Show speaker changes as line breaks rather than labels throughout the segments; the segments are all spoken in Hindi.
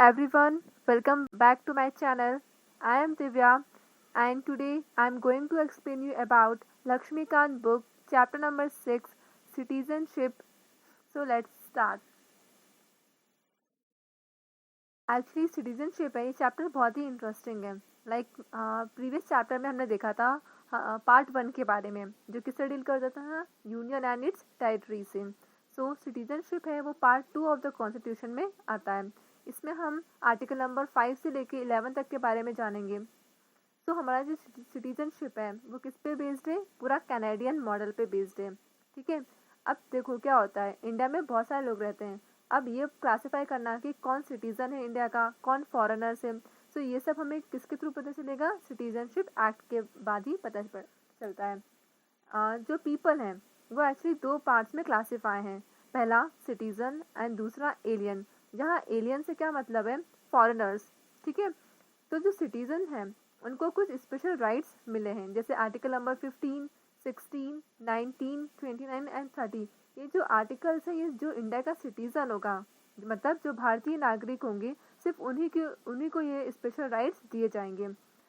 everyone, welcome back to my channel. I am Divya and today I am going to explain you about Lakshmikant book chapter number 6 citizenship. So let's start. Actually citizenship है ये चैप्टर बहुत ही इंटरेस्टिंग है. प्रीवियस चैप्टर में हमने देखा था पार्ट 1 के बारे में जो किससे डील करता था यूनियन एंड इट्स टेरिटरी से. सो सिटीजनशिप है वो पार्ट 2 ऑफ द कॉन्स्टिट्यूशन में आता है. इसमें हम आर्टिकल नंबर 5 से लेके 11 तक के बारे में जानेंगे. तो हमारा जो सिटीजनशिप है वो किस पे बेस्ड है, पूरा कैनेडियन मॉडल पे बेस्ड है. ठीक है. अब देखो क्या होता है, इंडिया में बहुत सारे लोग रहते हैं. अब ये क्लासिफाई करना कि कौन सिटीजन है इंडिया का, कौन फॉरेनर्स है. सो ये सब हमें किसके थ्रू पता चलेगा, सिटीजनशिप एक्ट के बाद ही पता चलता है. जो पीपल हैं वो एक्चुअली 2 पार्ट्स में क्लासीफाई हैं. पहला सिटीजन एंड दूसरा एलियन. जहाँ एलियन से क्या मतलब है, फॉरेनर्स. ठीक है. तो जो सिटीजन हैं उनको कुछ स्पेशल राइट्स मिले हैं, जैसे आर्टिकल नंबर 15, 16, 19, 29 एंड 30. ये जो आर्टिकल्स हैं ये जो इंडिया का सिटीजन होगा, मतलब जो भारतीय नागरिक होंगे, सिर्फ उन्हीं को ये स्पेशल राइट्स दिए जाएंगे.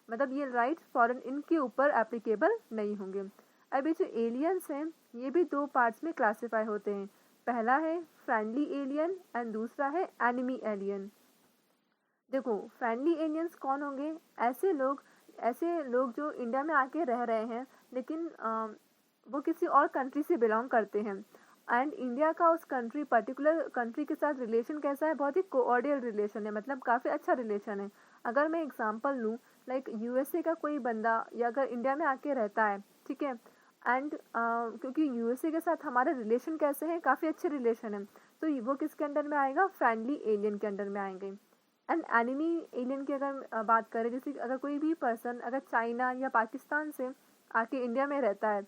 मतलब ये राइट्स फॉरेन इनके ऊपर एप्लीकेबल नहीं होंगे. अब ये जो एलियंस हैं ये भी 2 पार्ट्स में क्लासीफाई होते हैं. पहला है फ्रेंडली एलियन एंड दूसरा है एनिमी एलियन. देखो फ्रेंडली एलियंस कौन होंगे, ऐसे लोग जो इंडिया में आके रह रहे हैं लेकिन वो किसी और कंट्री से बिलोंग करते हैं एंड इंडिया का उस पर्टिकुलर कंट्री के साथ रिलेशन कैसा है, बहुत ही कोऑर्डियल रिलेशन है, मतलब काफ़ी अच्छा रिलेशन है. अगर मैं एग्जांपल लूँ, लाइक यूएसए का कोई बंदा या अगर इंडिया में आके रहता है, ठीक है, एंड क्योंकि यूएसए के साथ हमारे रिलेशन कैसे हैं, काफ़ी अच्छे रिलेशन है, तो वो किसके अंडर में आएगा, फ्रेंडली एलियन के अंडर में आएंगे. एंड एनिमी एलियन की अगर बात करें, जैसे अगर कोई भी पर्सन अगर चाइना या पाकिस्तान से आके इंडिया में रहता है,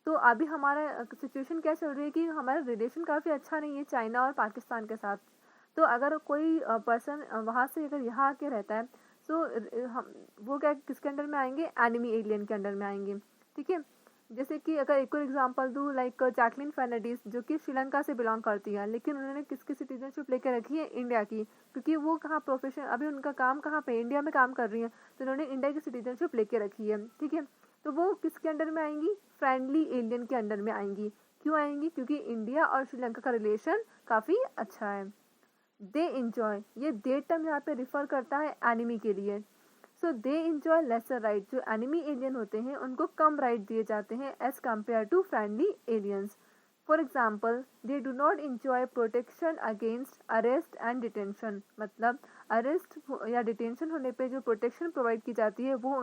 तो अभी हमारा सिचुएशन क्या चल रही है कि हमारा रिलेशन काफ़ी अच्छा नहीं है चाइना और पाकिस्तान के साथ. तो अगर कोई पर्सन वहाँ से अगर यहाँ आके रहता है, तो हम वो क्या किसके अंडर में आएंगे, एनिमी एलियन के अंडर में आएंगे. ठीक है. जैसे कि अगर एक और एग्जांपल दूँ, लाइक जैकलिन फर्नांडीज जो कि श्रीलंका से बिलोंग करती है, लेकिन उन्होंने किसकी सिटीजनशिप लेकर रखी है, इंडिया की, क्योंकि वो कहाँ प्रोफेशन अभी उनका काम कहाँ पे, इंडिया में काम कर रही है, तो उन्होंने इंडिया की सिटीजनशिप लेके रखी है. ठीक है. तो वो किसके अंडर में आएंगी, फ्रेंडली एलियन के अंडर में आएंगी. क्यों आएंगी, क्योंकि इंडिया और श्रीलंका का रिलेशन काफ़ी अच्छा है. दे इंजॉय, ये दे टर्म यहाँ पे रिफर करता है एनिमी के लिए. So they enjoy lesser right. जो एनिमी एलियन होते हैं उनको कम राइट दिए जाते हैं as compare to friendly aliens. For example, they do not enjoy protection against arrest and detention. मतलब अरेस्ट या डिटेंशन होने पे जो प्रोटेक्शन प्रोवाइड की जाती है वो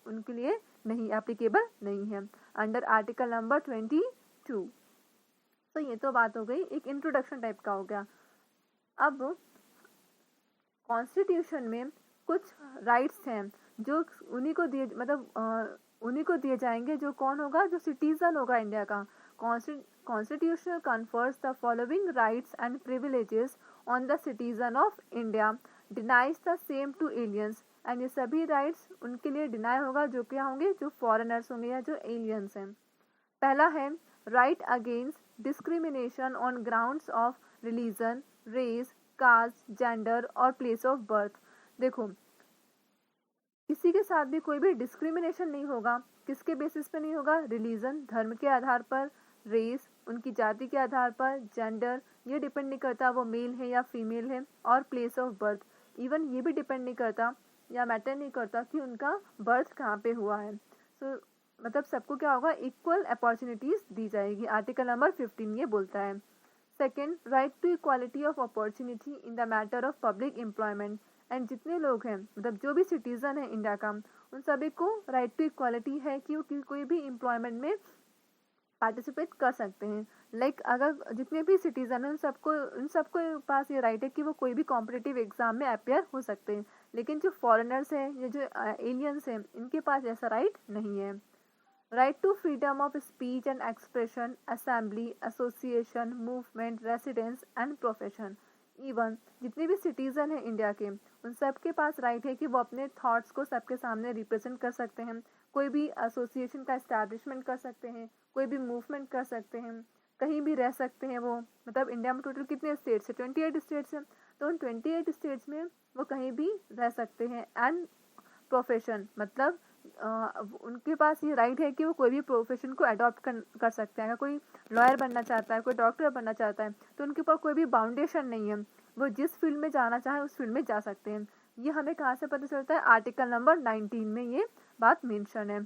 उनके लिए नहीं एप्लीकेबल नहीं है अंडर आर्टिकल नंबर 22. तो ये तो बात हो गई, एक इंट्रोडक्शन टाइप का हो गया. अब कॉन्स्टिट्यूशन में कुछ राइट्स हैं जो उन्हीं को दिए जाएंगे जो कौन होगा, जो सिटीजन होगा इंडिया का. Constitution confers the following rights and privileges on the citizen of India, denies the same to aliens. And ये सभी राइट्स उनके लिए डिनाई होगा जो क्या होंगे, जो फॉरेनर्स होंगे या जो एलियंस हैं. पहला है right against discrimination on grounds of religion, race, caste, gender और प्लेस ऑफ बर्थ. देखो किसी के साथ भी कोई भी डिस्क्रिमिनेशन नहीं होगा. किसके बेसिस पे नहीं होगा, रिलीजन धर्म के आधार पर, रेस उनकी जाति के आधार पर, जेंडर ये डिपेंड नहीं करता वो मेल है या फीमेल है, और प्लेस ऑफ बर्थ इवन ये भी डिपेंड नहीं करता या मैटर नहीं करता कि उनका बर्थ कहाँ पे हुआ है. सो मतलब सबको क्या होगा, इक्वल अपॉर्चुनिटीज दी जाएगी. आर्टिकल नंबर 15 ये बोलता है. Second, right to equality of opportunity in the matter of public employment. And जितने लोग हैं, मतलब जो भी सिटीजन है इंडिया का, उन सभी को राइट टू इक्वालिटी है कि कोई भी एम्प्लॉयमेंट में पार्टिसिपेट कर सकते हैं. लाइक अगर जितने भी सिटीजन हैं उन सबको पास ये राइट है कि वो कोई भी कॉम्पिटिटिव एग्जाम में अपेयर हो सकते हैं. लेकिन जो फॉरेनर्स हैं या जो एलियंस हैं इनके पास ऐसा राइट नहीं है. Right to freedom of speech and expression, assembly, association, movement, residence and profession. Even जितने भी सिटीजन हैं इंडिया के, उन सबके पास राइट है कि वो अपने थॉट्स को सबके सामने रिप्रेजेंट कर सकते हैं. कोई भी एसोसिएशन का एस्टैब्लिशमेंट कर सकते हैं, कोई भी मूवमेंट कर सकते हैं, कहीं भी रह सकते हैं वो. मतलब इंडिया में टोटल कितने स्टेट्स है, 28 स्टेट्स हैं. तो उन 28 स्टेट्स में वो कहीं भी रह सकते हैं। एंड प्रोफेशन मतलब उनके पास ये राइट है कि वो कोई भी प्रोफेशन को अडॉप्ट कर सकते हैं। अगर कोई लॉयर बनना चाहता है, कोई डॉक्टर बनना चाहता है, तो उनके ऊपर कोई भी बाउंडेशन नहीं है, वो जिस फील्ड में जाना चाहे उस फील्ड में जा सकते हैं। ये हमें कहाँ से पता चलता है? आर्टिकल नंबर 19 में ये बात मेंशन है।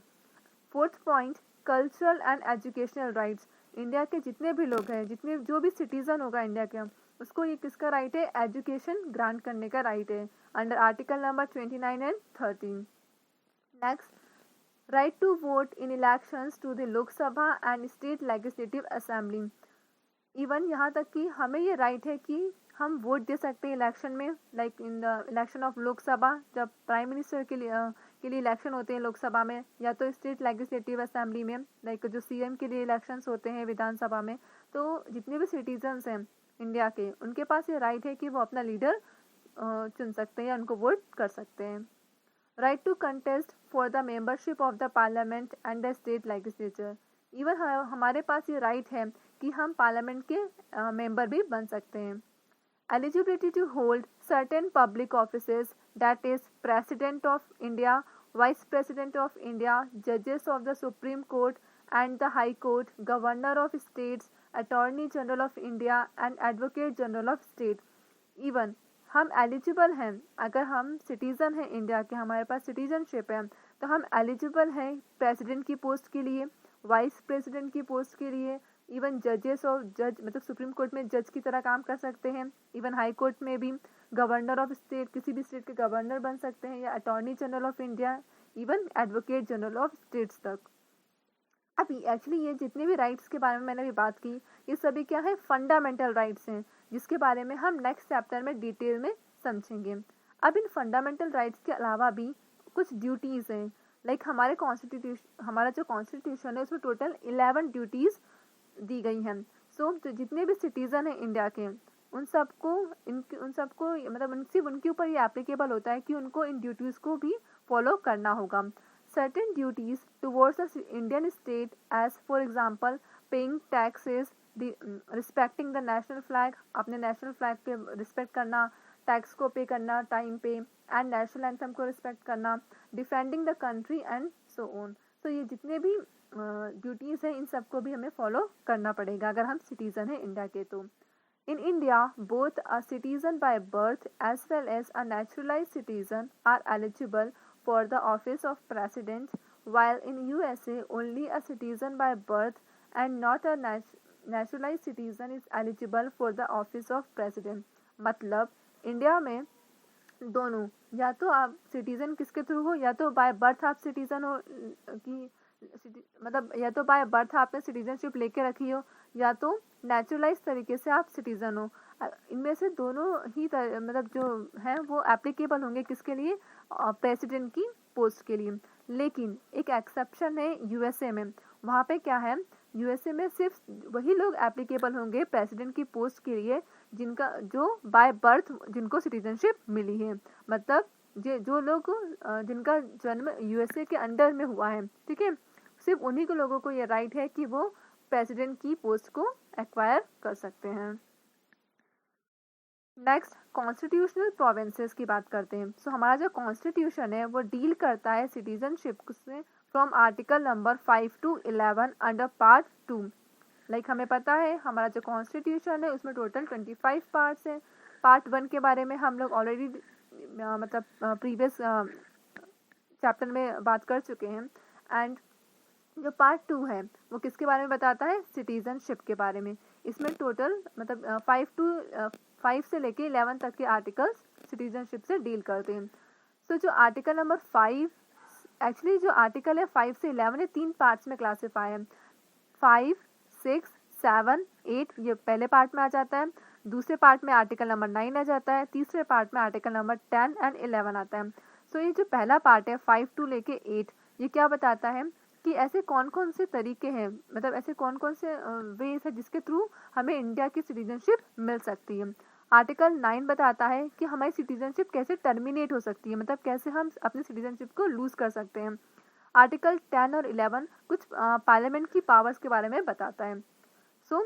Fourth point, cultural and educational rights. India के जितने भी लोग हैं, जितने जो भी सिटीजन होगा इंडिया के, उसको ये किसका राइट है? एजुकेशन ग्रांट करने का राइट है under article number 29 and 13। Next, right to vote in elections to the Lok Sabha and state legislative assembly. Even यहाँ तक कि हमें ये राइट है कि हम वोट दे सकते हैं इलेक्शन में, like in the election of Lok Sabha, जब प्राइम मिनिस्टर के लिए इलेक्शन होते हैं लोकसभा में, या तो स्टेट लेजिस्लेटिव असेंबली में, लाइक जो सीएम के लिए इलेक्शंस होते हैं विधानसभा में। तो जितने भी सिटीजन्स हैं इंडिया के, उनके पास ये राइट है कि वो अपना लीडर चुन सकते हैं या उनको वोट कर सकते हैं। Right to contest for the membership of the parliament and the state legislature. Even हमारे पास ये राइट है कि हम पार्लियामेंट के मेंबर भी बन सकते हैं। Eligibility to hold certain public offices, that is president of India, vice president of India, जजेस of the supreme court and the high court, governor of states, attorney general of India and advocate general of state. Even हम एलिजिबल हैं, अगर हम सिटीज़न हैं इंडिया के, हमारे पास सिटीजनशिप है, तो हम एलिजिबल हैं प्रेसिडेंट की पोस्ट के लिए, वाइस प्रेसिडेंट की पोस्ट के लिए, इवन जजेस और जज मतलब सुप्रीम कोर्ट में जज की तरह काम कर सकते हैं, इवन हाई कोर्ट में भी गवर्नर ऑफ स्टेट, किसी भी स्टेट के गवर्नर बन सकते हैं, या attorney general of India, even advocate general of states तक। अभी एक्चुअली ये जितने भी राइट्स के बारे में मैंने अभी बात की, ये सभी क्या है? फंडामेंटल राइट्स हैं, जिसके बारे में हम नेक्स्ट चैप्टर में डिटेल में समझेंगे। अब इन फंडामेंटल राइट्स के अलावा भी कुछ ड्यूटीज़ हैं, लाइक हमारा जो कॉन्स्टिट्यूशन है उसमें टोटल 11 ड्यूटीज़ दी गई हैं। सो तो जितने भी सिटीज़न हैं इंडिया के, उन सबको मतलब सिर्फ उनके ऊपर ये एप्लीकेबल होता है कि उनको इन ड्यूटीज़ को भी फॉलो करना होगा। Certain duties towards the Indian state, as for example paying taxes, respecting the national flag, अपने national flag पे respect करना, tax को pay करना time पे, and national anthem को respect करना, defending the country and so on। तो ये जितने भी duties हैं, इन सबको भी हमें follow करना पड़ेगा अगर हम citizen हैं इंडिया के। तो in India, both a citizen by birth as well as a naturalized citizen are eligible for the office of president, while in USA only a citizen by birth and not a naturalized citizen is eligible for the office of president। मतलब इंडिया में दोनों, या तो आप सिटीजन किसके थ्रू हो, या तो बाय बर्थ आप सिटीजन हो कि मतलब या तो बाय बर्थ आपने सिटीजनशिप लेके रखी हो, या तो नेचुरलाइज तरीके से आप सिटीजन हो। इनमें से दोनों ही मतलब जो है वो एप्लीकेबल होंगे किसके लिए? प्रेसिडेंट की पोस्ट के लिए। लेकिन एक एक्सेप्शन है यूएसए में। वहाँ पे क्या है? यूएसए में सिर्फ वही लोग एप्लीकेबल होंगे प्रेसिडेंट की पोस्ट के लिए जो बाय बर्थ जिनको सिटीजनशिप मिली है, मतलब जो लोग जिनका जन्म यूएसए के अंडर में हुआ है, ठीक है, सिर्फ उन्हीं को लोगों को ये राइट है कि वो प्रेसिडेंट की पोस्ट को एक्वायर कर सकते हैं। नेक्स्ट, कॉन्स्टिट्यूशनल प्रोविंसेस की बात करते हैं। सो हमारा जो कॉन्स्टिट्यूशन है वो डील करता है सिटीजनशिप से from article number 5 to 11 under part 2। Like हमें पता है हमारा जो कॉन्स्टिट्यूशन है उसमें टोटल 25 पार्ट्स हैं। पार्ट 1 के बारे में हम लोग ऑलरेडी मतलब प्रीवियस चैप्टर में बात कर चुके हैं। एंड जो पार्ट 2 है वो किसके बारे में बताता है? सिटीजनशिप के बारे में। इसमें टोटल मतलब 5 से लेके 11 तक के आर्टिकल्स सिटीजनशिप से डील करते हैं। सो जो आर्टिकल नंबर 5, एक्चुअली जो आर्टिकल है 5 से 11 ये 3 पार्ट्स में क्लासीफाई है। 5, 6, 7, 8 ये पहले पार्ट में आ जाता है। दूसरे पार्ट में आर्टिकल नंबर 9 आ जाता है। तीसरे पार्ट में आर्टिकल नंबर 10 एंड 11 आता है। सो ये जो पहला पार्ट है 5 to लेके 8, ये क्या बताता है कि ऐसे कौन कौन से तरीके हैं, मतलब ऐसे कौन कौन से वेज है जिसके थ्रू हमें इंडिया की सिटीजनशिप मिल सकती है। आर्टिकल 9 बताता है कि हमारी सिटीजनशिप कैसे टर्मिनेट हो सकती है, मतलब कैसे हम अपनी सिटीजनशिप को लूज कर सकते हैं। आर्टिकल 10 और 11 कुछ पार्लियामेंट की पावर्स के बारे में बताता है। सो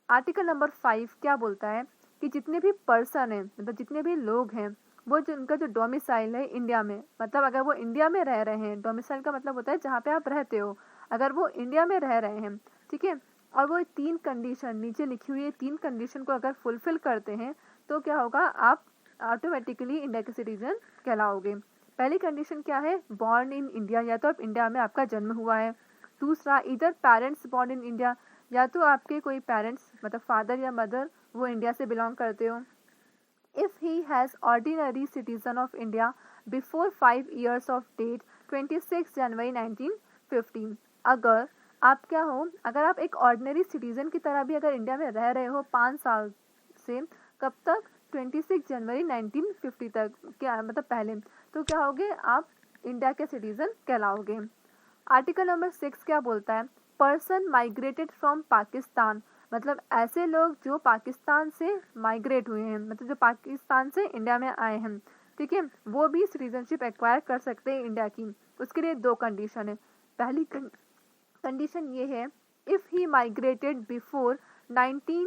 आर्टिकल नंबर 5 क्या बोलता है कि जितने भी पर्सन हैं, मतलब जितने भी लोग हैं, वो जो उनका जो डोमिसाइल है इंडिया में, मतलब अगर वो इंडिया में रह रहे हैं, डोमिसाइल का मतलब होता है जहाँ पे आप रहते हो, अगर वो इंडिया में रह रहे हैं, ठीक है, और वो 3 कंडीशन नीचे लिखी हुई है, 3 कंडीशन को अगर फुलफिल करते हैं तो क्या होगा, आप ऑटोमेटिकली इंडिया के सिटीजन कहलाओगे। पहली कंडीशन क्या है, बॉर्न इन इंडिया, या तो आप इंडिया में आपका जन्म हुआ है। दूसरा, इधर पेरेंट्स बॉर्न इन इंडिया, या तो आपके कोई पेरेंट्स मतलब फादर या मदर वो इंडिया से बिलोंग करते हो। If he has ordinary citizen of India before 5 years of date 26 जनवरी 1915, अगर आप क्या हो, अगर आप एक ऑर्डिनरी सिटीजन की तरह भी अगर इंडिया में रह रहे हो 5 साल से, कब तक, 26 जनवरी 1950 तक, क्या मतलब पहले, तो क्या होगे, आप इंडिया के सिटीजन कहलाओगे। आर्टिकल नंबर 6 क्या बोलता है, पर्सन माइग्रेटेड फ्रॉम पाकिस्तान, मतलब ऐसे लोग जो पाकिस्तान से माइग्रेट हुए हैं, मतलब जो पाकिस्तान से इंडिया में आए हैं, ठीक है, वो भी सिटीजनशिप एक्वायर कर सकते हैं इंडिया की। उसके लिए 2 कंडीशन है। पहली कंडीशन ये है, if he migrated before 19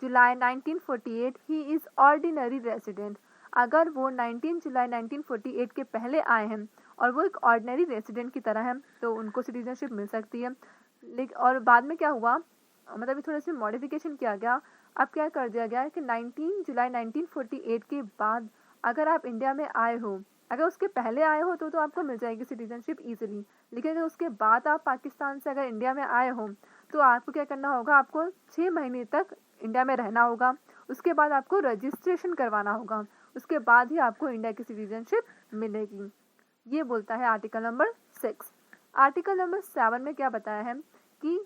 July 1948 he is ordinary resident, अगर वो 19 जुलाई 1948 के पहले आए हैं और वो एक ऑर्डिनरी रेसिडेंट की तरह है तो उनको सिटीजनशिप मिल सकती है। लेकिन और बाद में क्या हुआ, मतलब थोड़ा सा मॉडिफिकेशन किया गया, अब क्या कर दिया गया है कि 19 जुलाई 1948 के बाद अगर आप इंडिया में आए हो, अगर उसके पहले आए हो तो आपको मिल जाएगी सिटीजनशिप ईजिली, लेकिन अगर उसके बाद आप पाकिस्तान से अगर इंडिया में आए हो तो आपको क्या करना होगा, आपको 6 महीने तक इंडिया में रहना होगा, उसके बाद आपको रजिस्ट्रेशन करवाना होगा, उसके बाद ही आपको इंडिया की सिटीजनशिप मिलेगी। ये बोलता है आर्टिकल नंबर 6। आर्टिकल नंबर 7 में क्या बताया है कि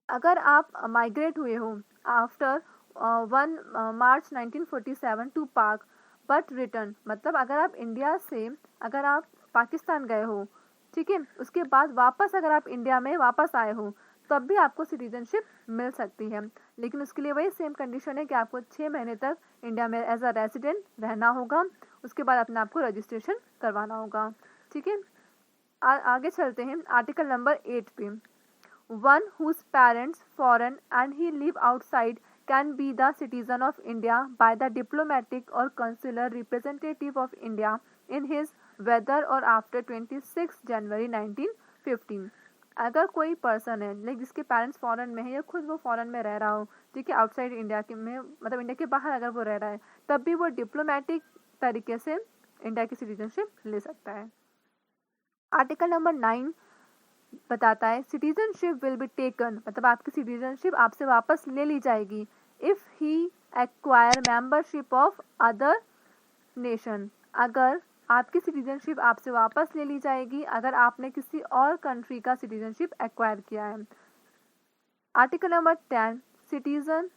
अगर आप माइग्रेट हुए हो आफ्टर 1 मार्च 1947 टू पाक बट रिटर्न, मतलब अगर आप इंडिया से अगर आप पाकिस्तान गए हो, ठीक है, उसके बाद वापस अगर आप इंडिया में वापस आए हो तब भी आपको सिटीजनशिप मिल सकती है, लेकिन उसके लिए वही सेम कंडीशन है कि आपको 6 महीने तक इंडिया में एज अ रेसिडेंट रहना होगा, उसके बाद अपने आपको रजिस्ट्रेशन करवाना होगा, ठीक है। आगे चलते हैं आर्टिकल नंबर 8 पे। One whose parents foreign and he live outside can be the citizen of India by the diplomatic or consular representative of India in his whether or after 26 जनवरी 1915। अगर कोई पर्सन है लाइक जिसके पेरेंट्स फॉरेन में है या खुद वो फॉरेन में रह रहा हो, ठीक है, आउटसाइड इंडिया के में मतलब इंडिया के बाहर अगर वो रह रहा है, तब भी वो डिप्लोमेटिक तरीके से इंडिया की सिटीजनशिप ले सकता है। आर्टिकल नंबर 9 बताता है सिटीजनशिप विल बी टेकन, मतलब आपकी सिटीजनशिप आपसे वापस ले ली जाएगी if he acquire membership of other nation, अगर आपकी सिटीजनशिप आपसे वापस ले ली जाएगी अगर आपने किसी और कंट्री का सिटीजनशिप एक्वायर किया है। Article number 10 citizen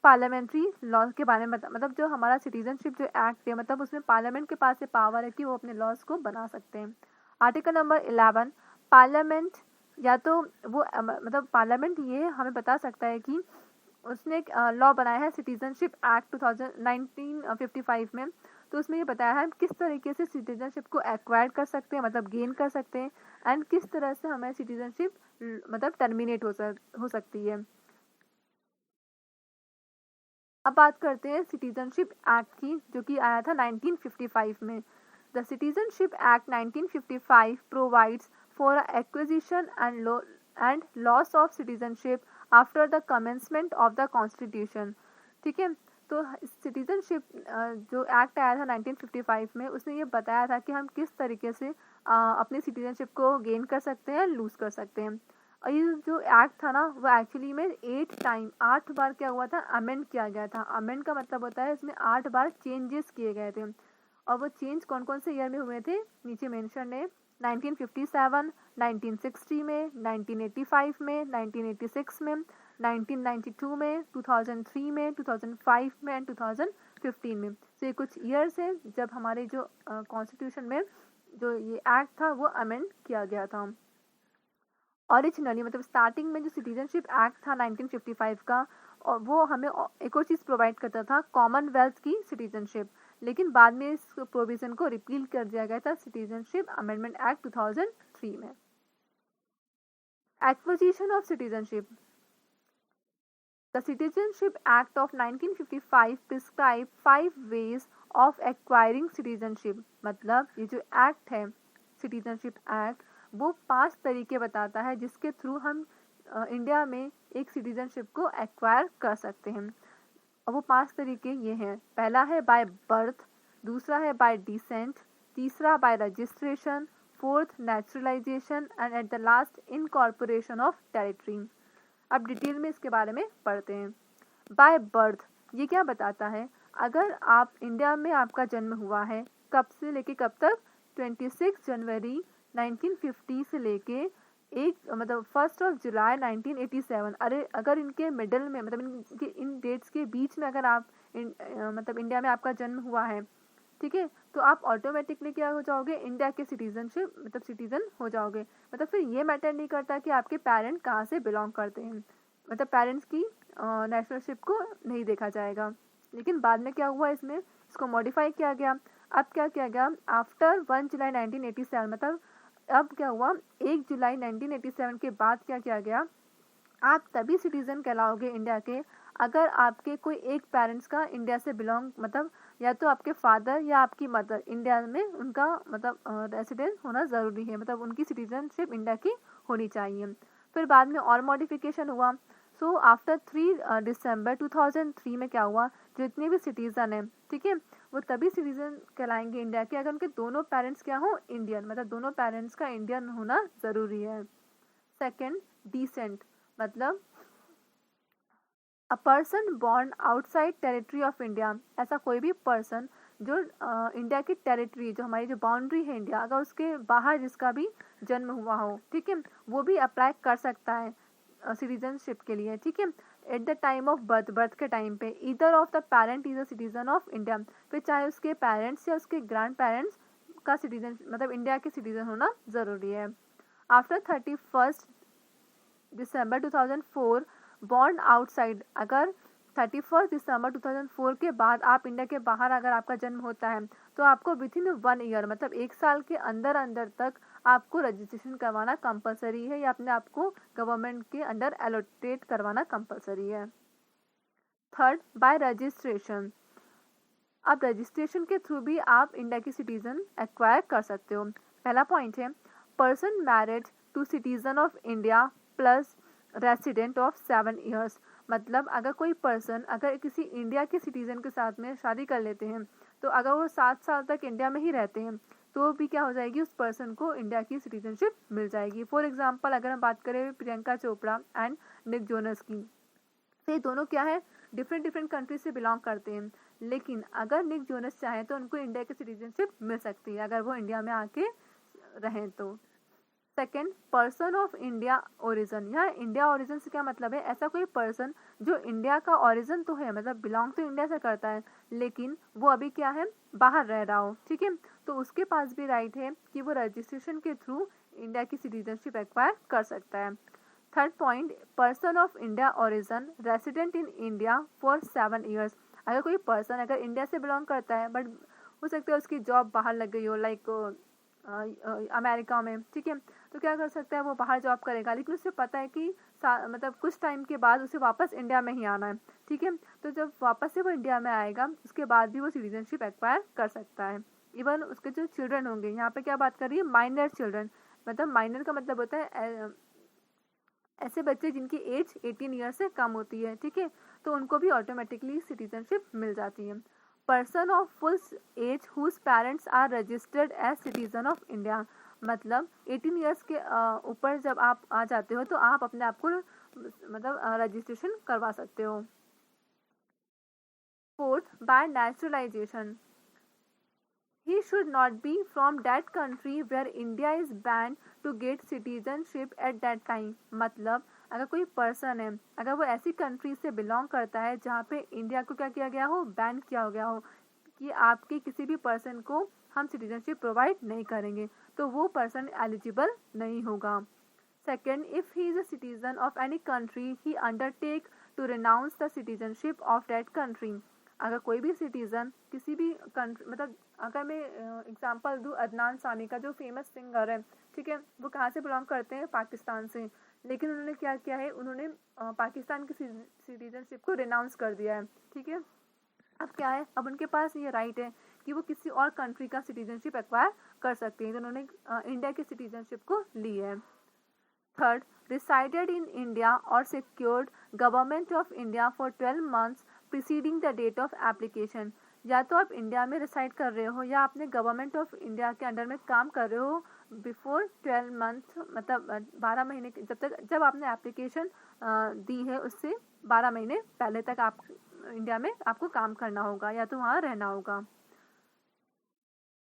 parliamentary law के बारे में मतलब जो हमारा सिटीजनशिप जो एक्ट है, मतलब उसमें पार्लियामेंट के पास ये पावर है कि वो अपने लॉज को बना सकते हैं। आर्टिकल नंबर 11 पार्लियामेंट या तो वो मतलब पार्लियामेंट ये हमें बता सकता है कि उसने एक लॉ बनाया है सिटीजनशिप एक्ट 1955 में, तो उसमें ये बताया है किस तरीके से सिटीजनशिप को एक्वायर कर सकते हैं, मतलब गेन कर सकते हैं, एंड किस तरह से हमें सिटीजनशिप मतलब टर्मिनेट हो सकती है। अब बात करते हैं सिटीजनशिप एक्ट की जो कि आया था 1955 में। The citizenship act 1955 provides for acquisition and loss of citizenship after the commencement of the constitution, ठीक है। तो सिटीजनशिप जो एक्ट आया था 1955 में, उसने ये बताया था कि हम किस तरीके से अपनी सिटीजनशिप को गेन कर सकते हैं, लूज कर सकते हैं। और ये जो एक्ट था ना वो एक्चुअली में 8 बार क्या हुआ था, अमेंड किया गया था। अमेंड का मतलब होता है इसमें 8 बार चेंजेस किए गए थे, और वो चेंज कौन कौन से ईयर में हुए थे नीचे मेंशन है, 1957, 1960 में, 1985 में, 1986 में, 1992 में, 2003 में, 2005 में एंड 2015 में। तो ये कुछ ईयर्स है जब हमारे जो कॉन्स्टिट्यूशन में जो ये एक्ट था वो अमेंड किया गया था। ओरिजिनली मतलब स्टार्टिंग में जो सिटीजनशिप एक्ट था 1955 का, और वो हमें एक और चीज़ प्रोवाइड करता था, कॉमनवेल्थ की सिटीजनशिप, लेकिन बाद में इस प्रोविजन को रिपील कर दिया गया था सिटीजनशिप अमेंडमेंट एक्ट 2003 में। Acquisition of citizenship, the citizenship act of 1955 prescribe 5 ways of acquiring citizenship. मतलब ये जो एक्ट है सिटीजनशिप एक्ट, वो 5 तरीके बताता है जिसके थ्रू हम इंडिया में एक सिटीजनशिप को एक्वायर कर सकते हैं। और वो 5 तरीके ये हैं। पहला है बाय बर्थ, दूसरा है बाय डिसेंट, तीसरा bye registration, fourth naturalisation and at the last incorporation of territory. अब डिटेल में इसके बारे में पढ़ते हैं। बाय बर्थ ये क्या बताता है, अगर आप इंडिया में आपका जन्म हुआ है, कब से लेके कब तक, 26 जनवरी 1950 से लेके मतलब 1 जुलाई 1987। अरे अगर इनके मिडल में मतलब इन डेट्स के बीच में अगर आप मतलब इंडिया में आपका जन्म हुआ है, ठीक है, तो आप ऑटोमेटिकली क्या हो जाओगे, इंडिया के सिटीजनशिप मतलब सिटीजन हो जाओगे। मतलब फिर ये मैटर नहीं करता कि आपके पेरेंट कहाँ से बिलोंग करते हैं, मतलब पेरेंट्स की नेशनलशिप को नहीं देखा जाएगा। लेकिन बाद में क्या हुआ, इसमें इसको मॉडिफाई किया गया। अब क्या किया गया, आफ्टर 1 जुलाई 1987, मतलब अब क्या हुआ, 1 जुलाई 1987 के बाद क्या किया गया, आप तभी सिटीजन कहलाओगे इंडिया के अगर आपके कोई एक पेरेंट्स का इंडिया से बिलोंग मतलब या तो आपके फादर या आपकी मदर इंडिया में उनका मतलब रेसिडेंस होना ज़रूरी है, मतलब उनकी सिटीजनशिप इंडिया की होनी चाहिए। फिर बाद में और मॉडिफिकेशन हुआ। सो आफ्टर 3 दिसंबर 2003 में क्या हुआ, जितने भी सिटीज़न हैं, ठीक है, वो तभी सिटीजन कहलाएंगे इंडिया के अगर उनके दोनों पेरेंट्स क्या हो, इंडियन, मतलब दोनों पेरेंट्स का इंडियन होना ज़रूरी है। सेकेंड, डिसेंट, मतलब a person born outside territory of India, ऐसा कोई भी पर्सन जो इंडिया की टेरिटरी, जो हमारी जो बाउंड्री है इंडिया, अगर उसके बाहर जिसका भी जन्म हुआ हो, ठीक है, वो भी अप्लाई कर सकता है सिटीजनशिप के लिए, ठीक है, at the time of birth, birth के टाइम पे either of the parent is a citizen of India, फिर चाहे उसके पेरेंट्स या उसके ग्रैंड पेरेंट्स का सिटीजन मतलब इंडिया के सिटीजन होना ज़रूरी है। आफ्टर 31 दिसंबर 2004 बॉर्न आउटसाइड, अगर 31 दिसंबर 2004 के बाद आप इंडिया के बाहर अगर आपका जन्म होता है तो आपको विद इन 1 ईयर मतलब 1 साल के अंदर अंदर तक आपको रजिस्ट्रेशन करवाना कंपलसरी है या अपने आप को गवर्नमेंट के अंडर एलोटेट करवाना कंपलसरी है। थर्ड, बाय रजिस्ट्रेशन, अब रजिस्ट्रेशन के थ्रू भी आप इंडिया की सिटीजन एक्वायर कर सकते हो। पहला पॉइंट है, person married to citizen of India plus resident of 7 years, मतलब अगर कोई पर्सन अगर किसी इंडिया के सिटीजन के साथ में शादी कर लेते हैं तो अगर वो 7 साल तक इंडिया में ही रहते हैं तो भी क्या हो जाएगी, उस पर्सन को इंडिया की सिटीजनशिप मिल जाएगी। फॉर एग्जाम्पल अगर हम बात करें Priyanka Chopra and Nick Jonas की, तो ये दोनों क्या है, डिफरेंट डिफरेंट कंट्री से बिलोंग करते हैं, लेकिन अगर निक जोनस चाहे तो उनको इंडिया की सिटीजनशिप मिल सकती है अगर वो इंडिया में आके रहें तो। Second, person of India origin, यहाँ इंडिया ओरिजिन से क्या मतलब है, ऐसा कोई पर्सन जो इंडिया का ओरिजिन तो है मतलब बिलोंग तो इंडिया से करता है लेकिन वो अभी क्या है, बाहर रह रहा हो, ठीक है, तो उसके पास भी राइट है कि वो रजिस्ट्रेशन के थ्रू इंडिया की सिटीजनशिप एक्वायर कर सकता है। Third point, person of India origin resident in India for 7 years, अगर कोई पर्सन अगर इंडिया से बिलोंग करता है बट हो सकता है उसकी जॉब बाहर लग गई हो लाइक अमेरिका में, ठीक है, तो क्या कर सकता है, वो बाहर जॉब करेगा लेकिन उसे पता है कि मतलब कुछ टाइम के बाद उसे वापस इंडिया में ही आना है, ठीक है, तो जब वापस से वो इंडिया में आएगा उसके बाद भी वो सिटीजनशिप एक्वायर कर सकता है। इवन उसके जो चिल्ड्रन होंगे, यहाँ पे क्या बात कर रही है, माइनर चिल्ड्रन, मतलब माइनर का मतलब होता है ऐसे बच्चे जिनकी एज 18 ईयर से कम होती है, ठीक है, तो उनको भी ऑटोमेटिकली सिटीजनशिप मिल जाती है। Person of full age whose parents are registered as citizen of India, मतलब 18 ईयर्स के ऊपर जब आप आ जाते हो तो आप अपने आप को मतलब रजिस्ट्रेशन करवा सकते हो। Fourth, bye naturalisation, he should not be from that country where India is banned to get citizenship at that time, मतलब अगर कोई पर्सन है अगर वो ऐसी कंट्री से बिलोंग करता है जहाँ पे इंडिया को क्या किया गया हो, बैन किया हो गया हो कि आपके किसी भी पर्सन को हम सिटीजनशिप प्रोवाइड नहीं करेंगे, तो वो पर्सन एलिजिबल नहीं होगा। Second, if he is a citizen of any country he undertake to renounce the citizenship of that country, अगर कोई भी सिटीजन किसी भी कंट्री मतलब अगर मैं एग्जांपल दूँ अदनान सामी का, जो फेमस सिंगर है, ठीक है, वो कहाँ से बिलोंग करते हैं? पाकिस्तान से। लेकिन उन्होंने क्या किया है, उन्होंने पाकिस्तान की सिटीजनशिप को रिनाउंस कर दिया है, ठीक है। अब क्या है, अब उनके पास ये राइट है कि वो किसी और कंट्री का सिटीजनशिप एक्वायर कर सकते हैं, तो उन्होंने इंडिया की सिटीजनशिप को ली है। Third, resided in India or secured government of India for 12 months preceding the date of application। या तो आप इंडिया में रिसाइड कर रहे हो या आपने गवर्नमेंट ऑफ इंडिया के अंडर में काम कर रहे हो बिफोर 12 मंथ, मतलब 12 महीने जब आपने एप्लीकेशन दी है उससे 12 महीने पहले तक आप इंडिया में आपको काम करना होगा या तो वहाँ रहना होगा।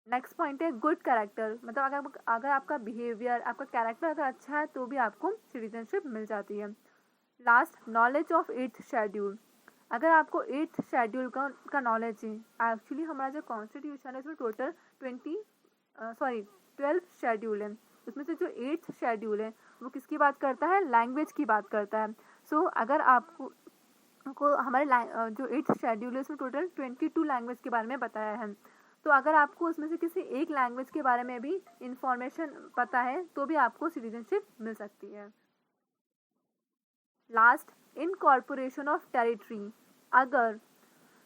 नेक्स्ट पॉइंट है गुड कैरेक्टर, मतलब अगर आपका बिहेवियर, आपका कैरेक्टर अगर अच्छा है तो भी आपको सिटीजनशिप मिल जाती है। Last, knowledge of 8th schedule. अगर आपको 8th शेड्यूल का नॉलेज है, एक्चुअली हमारा जो कॉन्स्टिट्यूशन है उसमें टोटल 12 शेड्यूल है, उसमें से जो 8th शेड्यूल है वो किसकी बात करता है? लैंग्वेज की बात करता है। सो अगर आपको हमारे जो 8th शेड्यूल है उसमें टोटल 22 लैंग्वेज के बारे में बताया है, तो अगर आपको उसमें से किसी एक लैंग्वेज के बारे में भी इंफॉर्मेशन पता है तो भी आपको सिटीजनशिप मिल सकती है। Last, incorporation of territory. अगर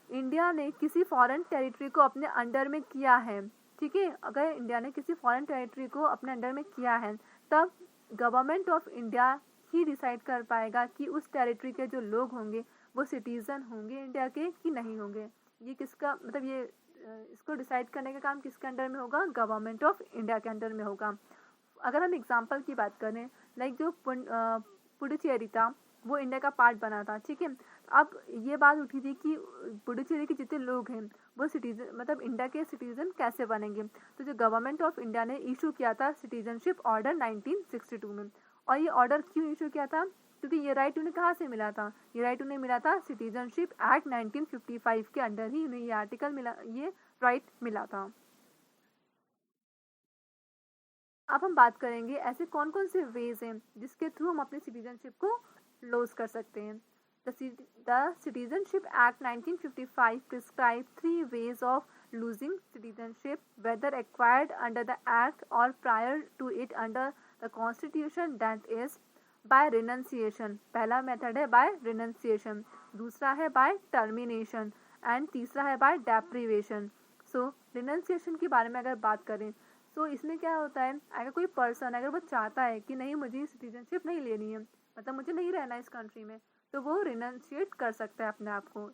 इंडिया ने किसी फॉरेन टेरिटरी को अपने अंडर में किया है, ठीक है, अगर इंडिया ने किसी फॉरेन टेरिटरी को अपने अंडर में किया है, तब government of India he decide कर पाएगा कि उस टेरिटरी के जो लोग होंगे वो सिटीज़न होंगे इंडिया के कि नहीं होंगे। ये किसका, मतलब ये इसको डिसाइड करने का काम किसके अंडर में होगा? गवर्नमेंट ऑफ इंडिया के अंडर में होगा। अगर हम एग्जांपल की बात करें, लाइक जो पुडुचेरी था वो इंडिया का पार्ट बना था, ठीक है। अब ये बात उठी थी कि पुडुचेरी के जितने लोग हैं वो सिटीजन, मतलब इंडिया के सिटीजन कैसे बनेंगे, तो जो गवर्नमेंट ऑफ इंडिया ने इशू किया था सिटीजनशिप ऑर्डर 1962 में। और ये ऑर्डर क्यों इशू किया था? क्योंकि ये राइट उन्हें कहाँ से मिला था? ये राइट उन्हें मिला था सिटीजनशिप एक्ट 1955 के अंडर ही उन्हें ये आर्टिकल मिला, ये राइट मिला था। अब हम बात करेंगे ऐसे कौन कौन से वेज हैं जिसके थ्रू हम अपने सिटीजनशिप को लॉस कर सकते हैं। The citizenship act 1955 prescribe 3 ways of losing citizenship, whether acquired under the act or prior to it under the constitution, that is by renunciation। पहला मेथड है बाय रिनंसिएशन, दूसरा है बाय टर्मिनेशन एंड तीसरा है बाय डेप्रीवेशन। सो रिनंसिएशन के बारे में अगर बात करें तो इसमें क्या होता है, अगर कोई पर्सन, अगर वो चाहता है कि नहीं मुझे सिटीजनशिप नहीं लेनी है, मतलब मुझे नहीं रहना इस कंट्री में, तो वो रिनंशिएट कर सकता है अपने आप को।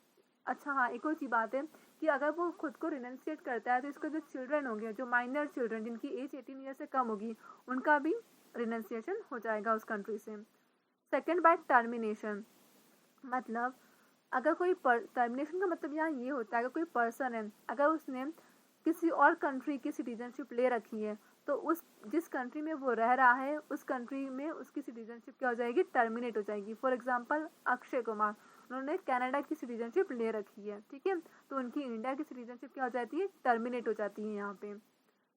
अच्छा हाँ, एक और चीज़ बात है कि अगर वो खुद को रिनंशिएट करता है तो इसके जो चिल्ड्रन होंगे, जो माइनर चिल्ड्रन जिनकी एज 18 ईयर से कम होगी, उनका भी रिनंसिएशन हो जाएगा उस कंट्री से। सेकेंड, बाय टर्मिनेशन, मतलब अगर कोई टर्मिनेशन का मतलब यहाँ ये होता है, अगर कोई पर्सन है, अगर उसने किसी और कंट्री की सिटीजनशिप ले रखी है, तो उस जिस कंट्री में वो रह रहा है उस कंट्री में उसकी सिटीजनशिप क्या हो जाएगी? टर्मिनेट हो जाएगी। फॉर एग्जांपल अक्षय कुमार, उन्होंने कनाडा की सिटीजनशिप ले रखी है, ठीक है, तो उनकी इंडिया की सिटीजनशिप क्या हो जाती है? टर्मिनेट हो जाती है यहाँ पे।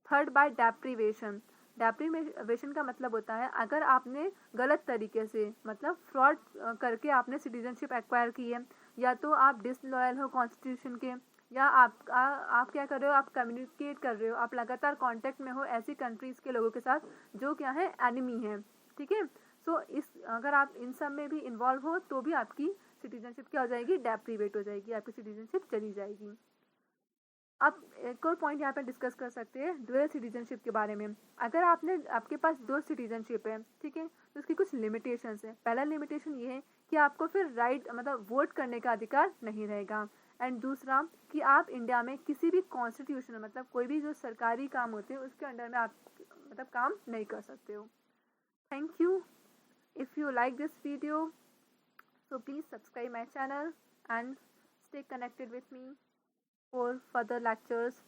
Third, bye deprivation. डेप्रीवेशन का मतलब होता है अगर आपने गलत तरीके से, मतलब फ्रॉड करके आपने सिटीजनशिप एक्वायर की है, या तो आप डिसलॉयल हो कॉन्स्टिट्यूशन के, या आप क्या कर रहे हो, आप कम्युनिकेट कर रहे हो, आप लगातार कांटेक्ट में हो ऐसी कंट्रीज़ के लोगों के साथ जो क्या है? एनिमी है, ठीक है। सो अगर आप इन सब में भी इन्वॉल्व हो तो भी आपकी सिटीजनशिप क्या हो जाएगी? डेप्रीवेट हो जाएगी, आपकी सिटीजनशिप चली जाएगी। अब एक और पॉइंट यहाँ पे डिस्कस कर सकते हैं ड्यूअल सिटीजनशिप के बारे में। अगर आपके पास दो सिटीजनशिप है, ठीक है, तो उसकी कुछ लिमिटेशंस है। पहला लिमिटेशन ये है कि आपको फिर राइट, मतलब वोट करने का अधिकार नहीं रहेगा, एंड दूसरा कि आप इंडिया में किसी भी कॉन्स्टिट्यूशन, मतलब कोई भी जो सरकारी काम होते हैं उसके अंडर में आप मतलब काम नहीं कर सकते हो। Thank you. If you like this video so please subscribe my channel and stay connected with me for further lectures.